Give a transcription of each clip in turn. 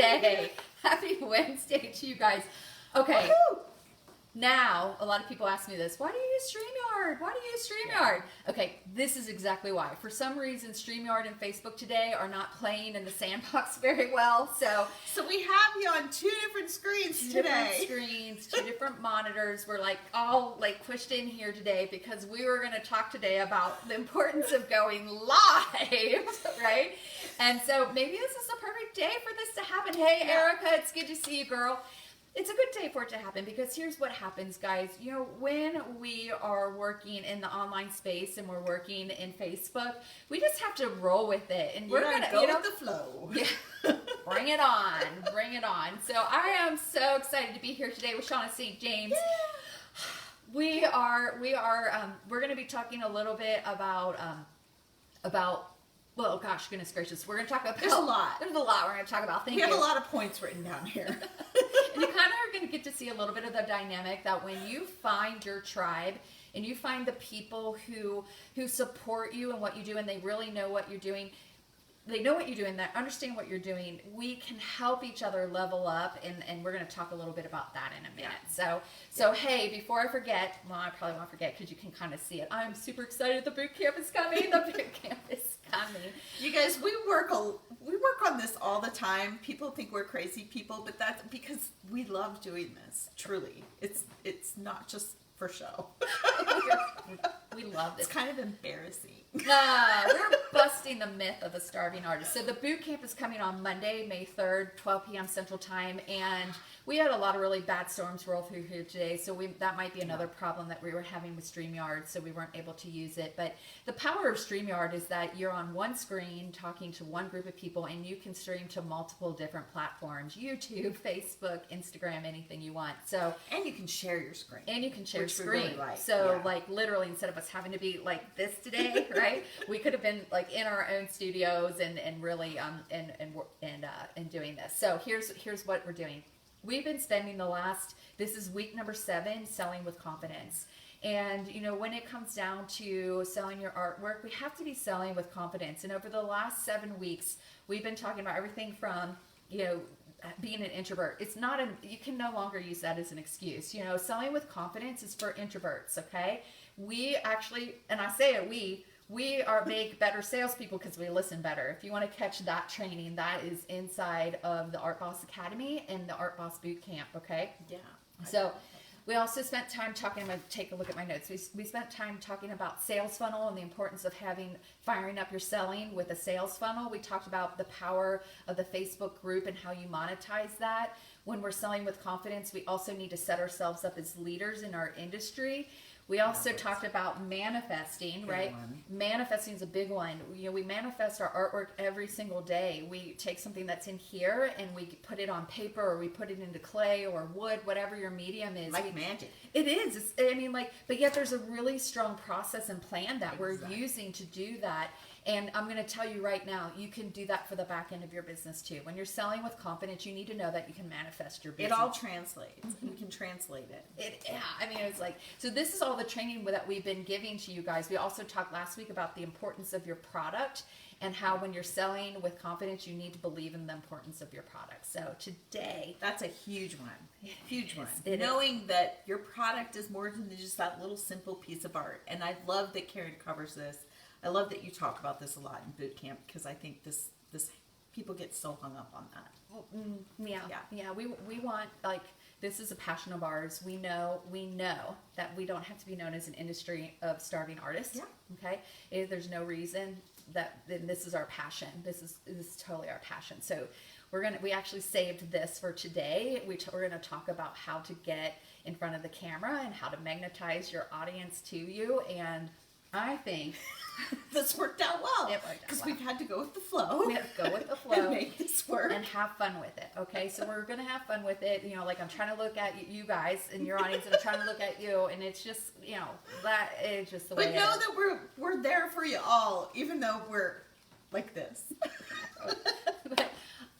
Wednesday. Happy Wednesday to you guys. Okay. Woo-hoo! Now, a lot of people ask me this, why do you use Streamyard? Why do you use Streamyard? Yeah. Okay, this is exactly why. For some reason, Streamyard and Facebook today are not playing in the sandbox very well. So we have you on two different screens today. Different screens, two different monitors. We're like all like pushed in here today because we were going to talk today about the importance of going live, right? And so maybe this is the perfect day for this to happen. Hey, Erica, it's good to see you, girl. It's a good day for it to happen because here's what happens, guys. You know, when we are working in the online space and we're working in Facebook, we just have to roll with it, and we're gonna go with the flow. Yeah, bring it on, bring it on. So I am so excited to be here today with Shawna St. James. Yeah. We're going to be talking a little bit about. Well, gosh, goodness gracious, we're going to talk about. There's a lot. There's a lot we're going to talk about. Thank you. We have a lot of points written down here. And you kind of are going to get to see a little bit of the dynamic that when you find your tribe and you find the people who support you and what you do, and they really know what you're doing. They know what you're doing, they understand what you're doing. We can help each other level up, and we're going to talk a little bit about that in a minute. So hey, before I forget, well, I probably won't forget because you can kind of see it. I'm super excited. The boot camp is coming. The boot camp is coming. You guys, we work on this all the time. People think we're crazy people, but that's because we love doing this. Truly, it's not just for show. We love this. It's kind of embarrassing. We're busting the myth of the starving artist. So the boot camp is coming on Monday, May 3rd, 12 p.m. Central Time, and we had a lot of really bad storms roll through here today, so that might be another problem that we were having with Streamyard, so we weren't able to use it. But the power of Streamyard is that you're on one screen talking to one group of people, and you can stream to multiple different platforms: YouTube, Facebook, Instagram, anything you want. And you can share your screen. And you can share your screen. Really like. So like literally, instead of us having to be like this today, right? We could have been like in our own studios and really and doing this. So here's what we're doing. We've been spending this is week number 7, selling with confidence. And you know, when it comes down to selling your artwork, we have to be selling with confidence. And over the last 7 weeks, we've been talking about everything from, you know, being an introvert. You can no longer use that as an excuse. You know, selling with confidence is for introverts, okay? We actually, and I say it, we make better salespeople because we listen better. If you want to catch that training, that is inside of the Artboss Academy and the Artboss Boot Camp, okay? Yeah. So we also spent time talking, I'm going to take a look at my notes. We spent time talking about sales funnel and the importance of firing up your selling with a sales funnel. We talked about the power of the Facebook group and how you monetize that. When we're selling with confidence, we also need to set ourselves up as leaders in our industry. We also talked about manifesting, right? Manifesting is a big one. You know, we manifest our artwork every single day. We take something that's in here and we put it on paper, or we put it into clay or wood, whatever your medium is. Like magic. It is. But yet there's a really strong process and plan that we're using to do that. And I'm going to tell you right now, you can do that for the back end of your business too. When you're selling with confidence, you need to know that you can manifest your business. It all translates. You can translate it. It's like, so this is all the training that we've been giving to you guys. We also talked last week about the importance of your product and how when you're selling with confidence, you need to believe in the importance of your product. So today, that's a huge one. Huge one. Knowing that your product is more than just that little simple piece of art. And I love that Karen covers this. I love that you talk about this a lot in boot camp because I think this people get so hung up on that. Yeah. We want, like, this is a passion of ours. We know that we don't have to be known as an industry of starving artists. Yeah. Okay. There's no reason that this is our passion. This is totally our passion. So we actually saved this for today. We're going to talk about how to get in front of the camera and how to magnetize your audience to you. And I think this worked out well because we've had to go with the flow. We have to go with the flow and make this work and have fun with it. Okay, so we're gonna have fun with it. You know, like I'm trying to look at you guys and your audience, and I'm trying to look at you, and it's just, you know, that is just the way. But know that we're there for you all, even though we're like this. But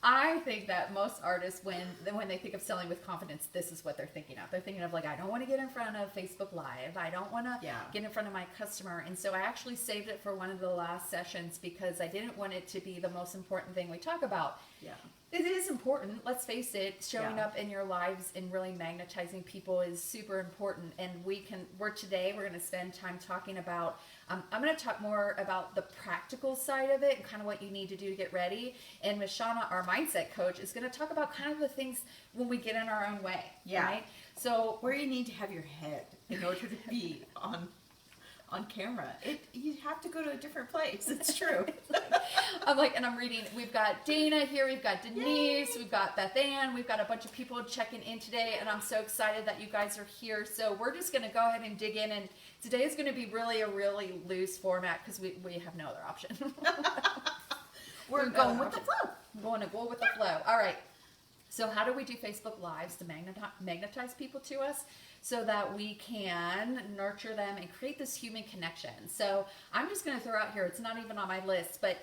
I think that most artists, when they think of selling with confidence, this is what they're thinking of. They're thinking of like, I don't want to get in front of Facebook Live. I don't want to get in front of my customer. And so I actually saved it for one of the last sessions because I didn't want it to be the most important thing we talk about. Yeah. It is important. Let's face it. Showing up in your lives and really magnetizing people is super important. And we're going to spend time talking about, I'm going to talk more about the practical side of it and kind of what you need to do to get ready. And Miss Shawna, our mindset coach, is going to talk about kind of the things when we get in our own way. Yeah. Right? So where you need to have your head in order to be on camera. You have to go to a different place. It's true. I'm reading, we've got Dana here, we've got Denise, we've got Beth Ann, we've got a bunch of people checking in today, and I'm so excited that you guys are here. So we're just going to go ahead and dig in, and today is going to be really a really loose format because we have no other option. We're going with the flow. Going to go with the flow. All right. So how do we do Facebook Lives to magnetize people to us so that we can nurture them and create this human connection? So I'm just going to throw out here, it's not even on my list, but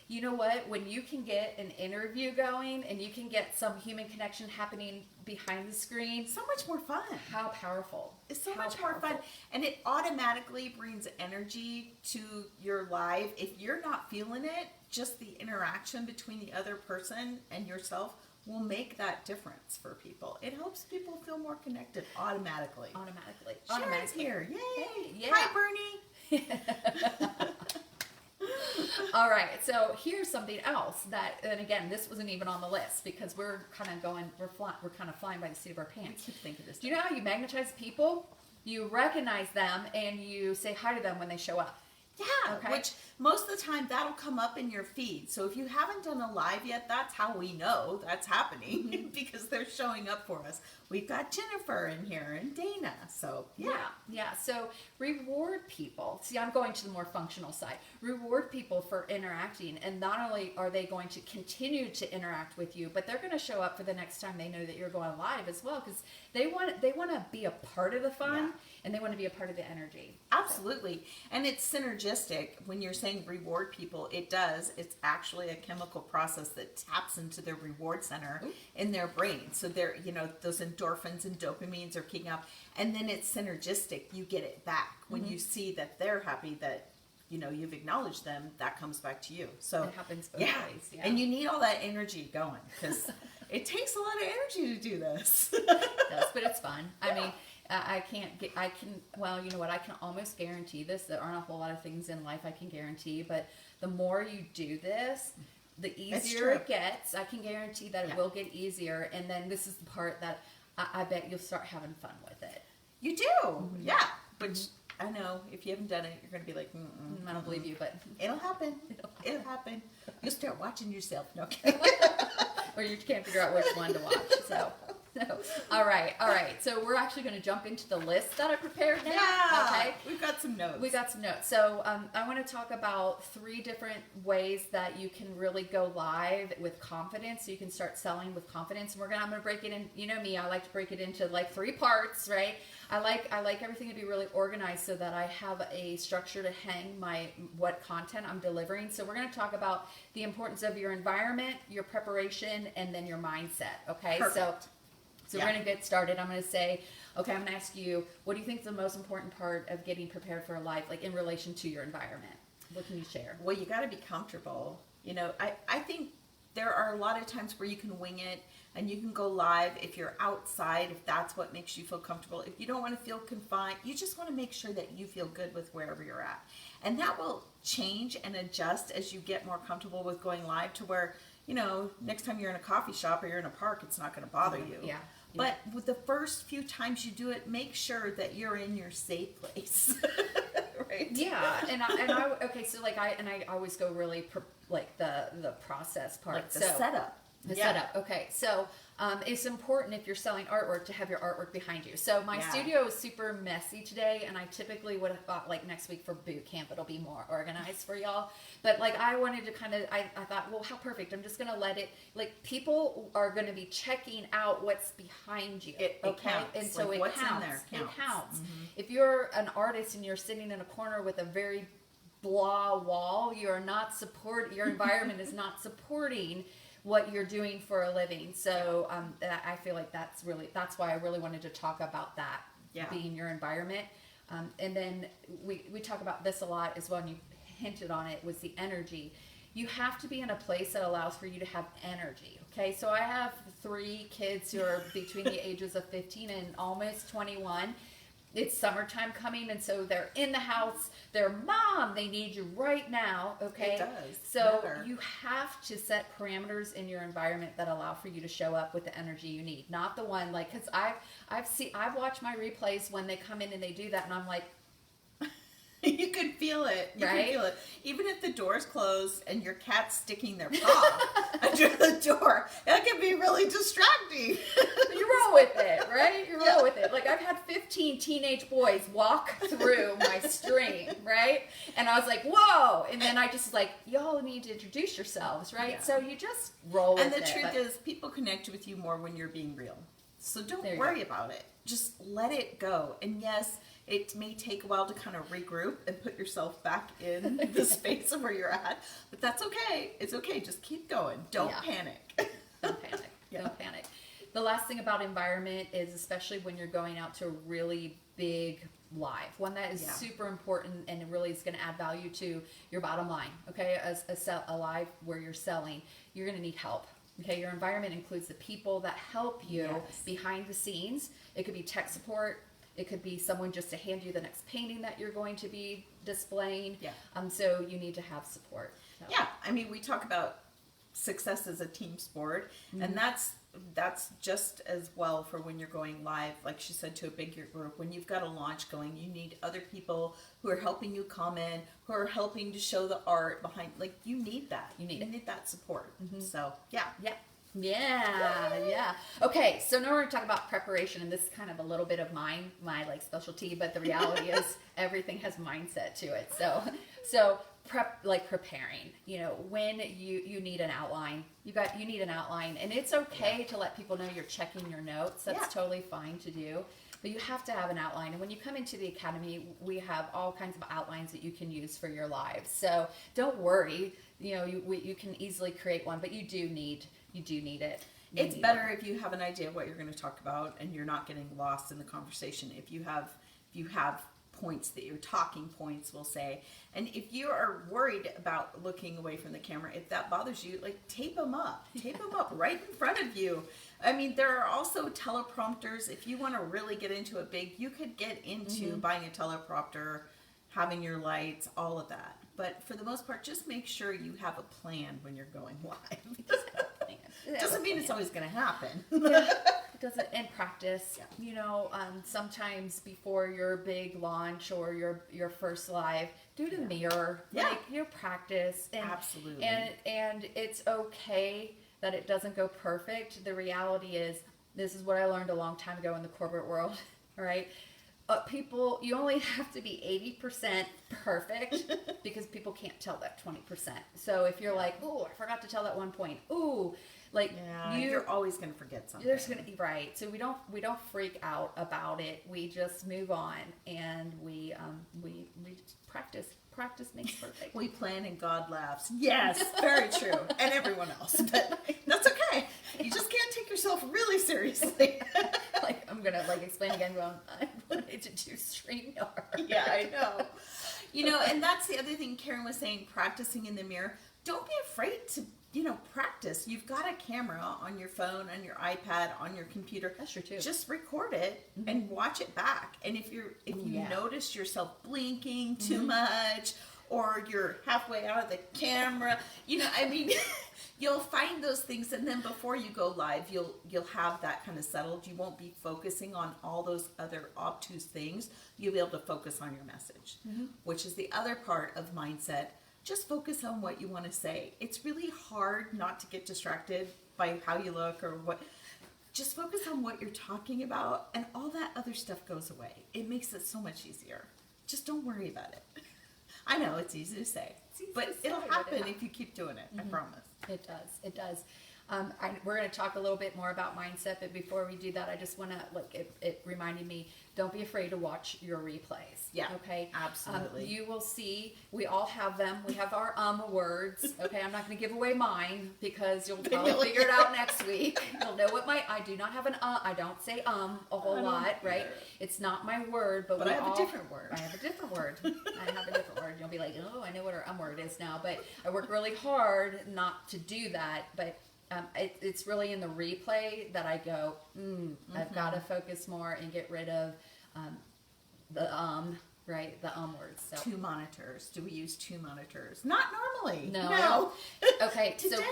you know what? When you can get an interview going and you can get some human connection happening behind the screen. So much more fun. How powerful. It's so much more fun. And it automatically brings energy to your live. If you're not feeling it, just the interaction between the other person and yourself will make that difference for people. It helps people feel more connected automatically. Sharon's here. Yay. Yeah. Hi, Bernie. All right. So here's something else that, and again, this wasn't even on the list because we're kind of flying by the seat of our pants. I keep thinking this. Do you know how you magnetize people? You recognize them and you say hi to them when they show up. Yeah, okay. Which most of the time that'll come up in your feed. So if you haven't done a live yet, that's how we know that's happening because they're showing up for us. We've got Jennifer in here and Dana. So yeah. So reward people. See, I'm going to the more functional side. Reward people for interacting, and not only are they going to continue to interact with you, but they're going to show up for the next time they know that you're going live as well because they want to be a part of the fun and they want to be a part of the energy. Absolutely. And it's synergistic. When you're saying reward people, it's actually a chemical process that taps into their reward center in their brain. So they're, those endorphins and dopamines are kicking up, and then it's synergistic. You get it back when you see that they're happy that you've acknowledged them. That comes back to you. So it happens both ways. Yeah. And you need all that energy going because it takes a lot of energy to do this. It does, but it's fun. I mean, I can almost guarantee this. There aren't a whole lot of things in life I can guarantee, but the more you do this, the easier it gets. I can guarantee that it will get easier. And then this is the part that I bet you'll start having fun with it. You do. Yeah. But I know if you haven't done it, you're going to be like, I don't believe you, but it'll happen. It'll happen. You'll start watching yourself. No kidding. Or you can't figure out which one to watch. So, all right. So we're actually going to jump into the list that I prepared now. Yeah. Okay. We've got some notes. So I want to talk about 3 different ways that you can really go live with confidence. So you can start selling with confidence. And I'm going to break it in. You know me, I like to break it into like 3 parts, right? I like everything to be really organized so that I have a structure to hang what content I'm delivering. So we're going to talk about the importance of your environment, your preparation, and then your mindset. Okay. Perfect. So we're going to get started. I'm going to say, okay, I'm going to ask you, what do you think is the most important part of getting prepared for a live, like in relation to your environment? What can you share? Well, you got to be comfortable. I think there are a lot of times where you can wing it and you can go live if you're outside, if that's what makes you feel comfortable. If you don't want to feel confined, you just want to make sure that you feel good with wherever you're at. And that will change and adjust as you get more comfortable with going live to where, next time you're in a coffee shop or you're in a park, it's not going to bother you. Yeah. But with the first few times you do it, make sure that you're in your safe place. Right? Yeah. And I okay, so I always go really the process part. Like the setup. The setup. Okay. So it's important if you're selling artwork to have your artwork behind you. So my studio is super messy today, and I typically would have thought next week for boot camp it'll be more organized for y'all. But I wanted to I thought, well, how perfect. I'm just going to let it, people are going to be checking out what's behind you. It counts. And so it what's counts. In there counts. It counts. Mm-hmm. If you're an artist and you're sitting in a corner with a very blah wall, your environment is not supporting what you're doing for a living. So I feel like that's why I really wanted to talk about that, being your environment. And then we talk about this a lot as well, and you hinted on it, was the energy. You have to be in a place that allows for you to have energy. Okay, so I have 3 kids who are between the ages of 15 and almost 21. It's summertime coming, and so they're in the house. They're, Mom, they need you right now. Okay, it does. So you have to set parameters in your environment that allow for you to show up with the energy you need, not the one like, because I've watched my replays when they come in and they do that, and I'm like, you could feel it. You right? can feel it. Even if the door's closed and your cat's sticking their paw under the door, that can be really distracting. You roll with it, right? You roll with it. Like, I've had 15 teenage boys walk through my stream, right? And I was like, whoa. And then I just like, y'all need to introduce yourselves, right? Yeah. So you just roll with it. And the truth is, people connect with you more when you're being real. So don't worry about it. Just let it go. And yes, it may take a while to kind of regroup and put yourself back in the space of where you're at, but that's okay. It's okay. Just keep going. Don't panic. Don't panic. Don't panic. The last thing about environment is, especially when you're going out to a really big live, one that is super important and it really is going to add value to your bottom line. Okay, a live where you're selling, you're going to need help. Okay, your environment includes the people that help you behind the scenes. It could be tech support. It could be someone just to hand you the next painting that you're going to be displaying. Yeah. So you need to have support. So. Yeah, I mean, we talk about success as a team sport, and that's just as well for when you're going live, like she said, to a bigger group. When you've got a launch going, you need other people who are helping you comment, who are helping to show the art behind. Like, you need that. You need that support. So yeah. Okay, so now we're going to talk about preparation, and this is kind of a little bit of my like specialty, but the reality is everything has mindset to it. So preparing, when you need an outline, you need an outline, and it's okay to let people know you're checking your notes. That's totally fine to do. But you have to have an outline. And when you come into the academy, we have all kinds of outlines that you can use for your lives. So don't worry, you can easily create one, but you do need it. It's better if you have an idea of what you're going to talk about and you're not getting lost in the conversation. If you have points that you're talking points, we'll say. And if you are worried about looking away from the camera, if that bothers you, like, tape them up right in front of you. I mean, there are also teleprompters. If you want to really get into it big, you could get into buying a teleprompter, having your lights, all of that. But for the most part, just make sure you have a plan when you're going live. Doesn't mean it's always going to happen. It doesn't. And practice. Sometimes before your big launch or your first live, do the mirror. Like, your practice. And, absolutely. And it's okay that it doesn't go perfect. The reality is, this is what I learned a long time ago in the corporate world. Right? People, you only have to be 80% perfect because people can't tell that 20%. So if you're like, oh, I forgot to tell that one point. Ooh, like you're always going to forget something. There's going to be so we don't freak out about it. We just move on and we practice. Practice makes perfect. We plan and God laughs. Yes, very true. And everyone else. But that's okay. You just can't take yourself really seriously. Like, I'm going to explain again, I wanted to do Streamyard. Yeah, I know. And that's the other thing Karen was saying, practicing in the mirror. Don't be afraid to, practice. You've got a camera on your phone, on your iPad, on your computer. That's true too. Just record it and watch it back. And if you notice yourself blinking too much, or you're halfway out of the camera, you'll find those things, and then before you go live, you'll have that kind of settled. You won't be focusing on all those other obtuse things. You'll be able to focus on your message, which is the other part of mindset. Just focus on what you want to say. It's really hard not to get distracted by how you look or what. Just focus on what you're talking about, and all that other stuff goes away. It makes it so much easier. Just don't worry about it. I know it's easy to say, but it'll happen if you keep doing it. I promise. It does. we're going to talk a little bit more about mindset, but before we do that, I just want to, like, it reminded me, don't be afraid to watch your replays. Yeah. Okay. Absolutely. You will see, we all have them. We have our words. Okay. I'm not going to give away mine because you'll probably figure it out next week. You'll know what I do not have an I don't say a whole lot, right? It's not my word, but I have a different word. I have a different word. I have a different word. You'll be like, oh, I know what our word is now, but I work really hard not to do that. But it's really in the replay that I go, I've got to focus more and get rid of the right? The words. So. 2 monitors. Do we use 2 monitors? Not normally. No. Okay. Today. So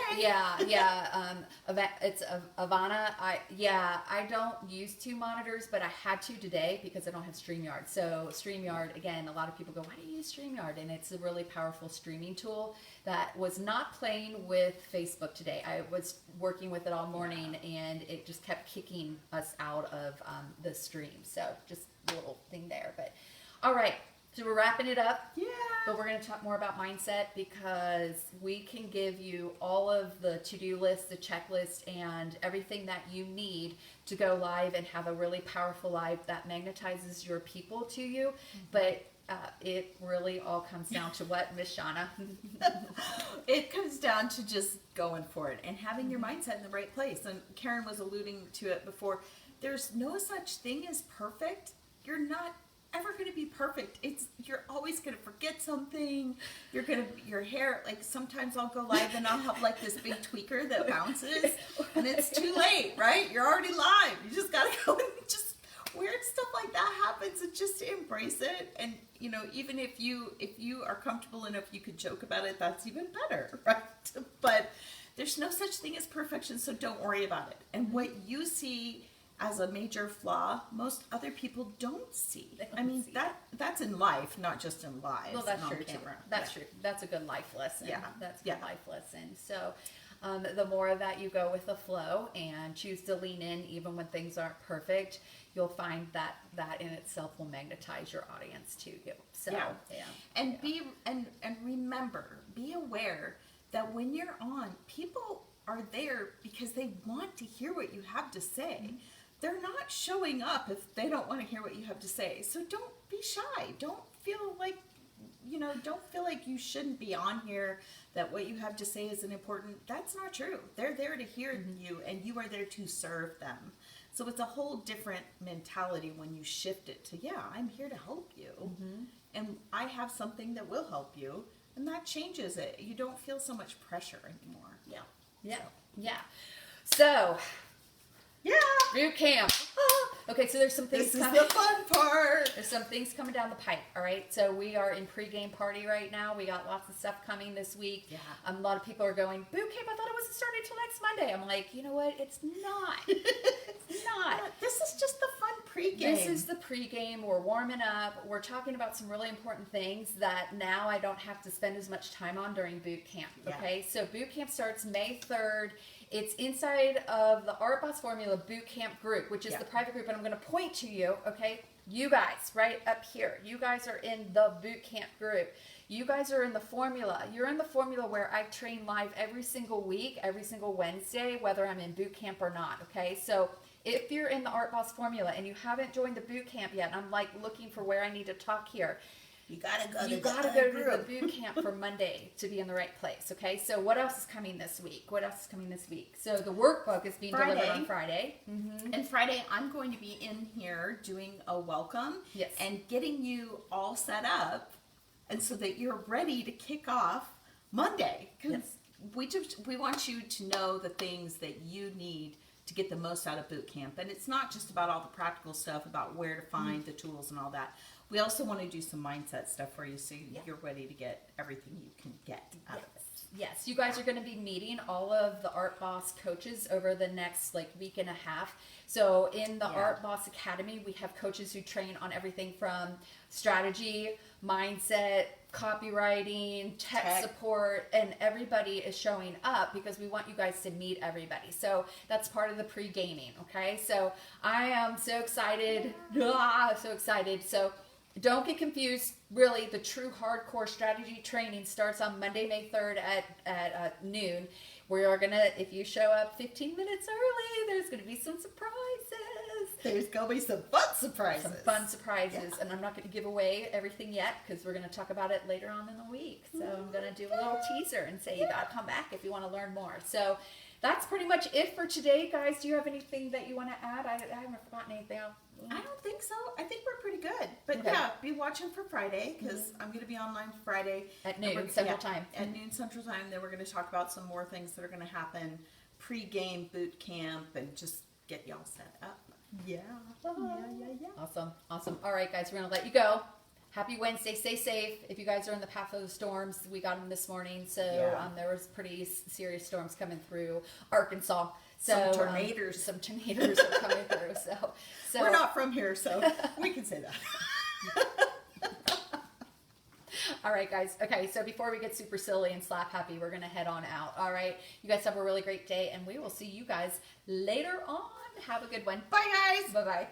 it's Ivana. I don't use 2 monitors, but I had to today because I don't have Streamyard. So Streamyard, again, a lot of people go, why do you use Streamyard? And it's a really powerful streaming tool that was not playing with Facebook today. I was working with it all morning, and it just kept kicking us out of the stream. So just a little thing there, but. All right, so we're wrapping it up. Yeah. But we're going to talk more about mindset because we can give you all of the to-do list, the checklist, and everything that you need to go live and have a really powerful live that magnetizes your people to you. But it really all comes down to what, Miss Shawna? It comes down to just going for it and having your mindset in the right place. And Karen was alluding to it before. There's no such thing as perfect. You're not ever going to be perfect. You're always going to forget something. Your hair, like sometimes I'll go live and I'll have like this big tweaker that bounces and it's too late, right? You're already live. You just got to go and just weird stuff like that happens and just embrace it. And you know, even if you are comfortable enough, you could joke about it. That's even better, right? But there's no such thing as perfection. So don't worry about it. And what you see as a major flaw, most other people don't see. I mean, that's in life, not just in lives. Well, that's true too. That's true. That's a good life lesson. Yeah. That's a good life lesson. So the more that you go with the flow and choose to lean in even when things aren't perfect, you'll find that in itself will magnetize your audience to you. So, And remember, be aware that when you're on, people are there because they want to hear what you have to say. Mm-hmm. They're not showing up if they don't want to hear what you have to say. So don't be shy. Don't feel like you shouldn't be on here, that what you have to say isn't important. That's not true. They're there to hear you, and you are there to serve them. So it's a whole different mentality when you shift it to, I'm here to help you. Mm-hmm. And I have something that will help you. And that changes it. You don't feel so much pressure anymore. So... Yeah. Boot camp. Okay, so there's some things coming. This is the fun part. There's some things coming down the pipe, all right? So we are in pregame party right now. We got lots of stuff coming this week. Yeah. A lot of people are going, boot camp, I thought it wasn't starting until next Monday. I'm like, you know what? It's not. It's not. This is just the fun pregame. This is the pregame. We're warming up. We're talking about some really important things that now I don't have to spend as much time on during boot camp, okay? So boot camp starts May 3rd. It's inside of the Artboss Formula Boot Camp group, which is the private group, and I'm going to point to you, okay? You guys, right up here. You guys are in the boot camp group. You guys are in the formula. You're in the formula where I train live every single week, every single Wednesday, whether I'm in boot camp or not, okay? So if you're in the Artboss Formula and you haven't joined the boot camp yet, and I'm like looking for where I need to talk here, you gotta go to the boot camp for Monday to be in the right place. Okay, so what else is coming this week? So the workbook is being delivered on Friday. Mm-hmm. And Friday, I'm going to be in here doing a welcome and getting you all set up, and so that you're ready to kick off Monday. Because we want you to know the things that you need to get the most out of boot camp. And it's not just about all the practical stuff about where to find the tools and all that. We also want to do some mindset stuff for you so you're ready to get everything you can get out of it. Yes, you guys are going to be meeting all of the Artboss coaches over the next week and a half. So in the Artboss Academy, we have coaches who train on everything from strategy, mindset, copywriting, tech support, and everybody is showing up because we want you guys to meet everybody. So that's part of the pre-gaming, okay? So I am so excited. So don't get confused. Really, the true hardcore strategy training starts on Monday, May 3rd at noon. We are going to, if you show up 15 minutes early, there's going to be some surprises. There's going to be some fun surprises. Some fun surprises. Yeah. And I'm not going to give away everything yet because we're going to talk about it later on in the week. So I'm going to do a little teaser and say you got to come back if you want to learn more. So that's pretty much it for today, guys. Do you have anything that you want to add? I haven't forgotten anything else. I don't think so. I think we're pretty good. But okay. Yeah, be watching for Friday because I'm going to be online Friday. At noon Central Time. At noon Central Time. Then we're going to talk about some more things that are going to happen pre-game boot camp and just get y'all set up. Yeah. Awesome. All right, guys, we're going to let you go. Happy Wednesday. Stay safe. If you guys are in the path of the storms, we got them this morning. So there was pretty serious storms coming through Arkansas. So some tornadoes. Some tornadoes are coming through. So we're not from here, so we can say that. All right, guys. Okay, so before we get super silly and slap happy, we're going to head on out. All right. You guys have a really great day, and we will see you guys later on. Have a good one. Bye, guys. Bye-bye.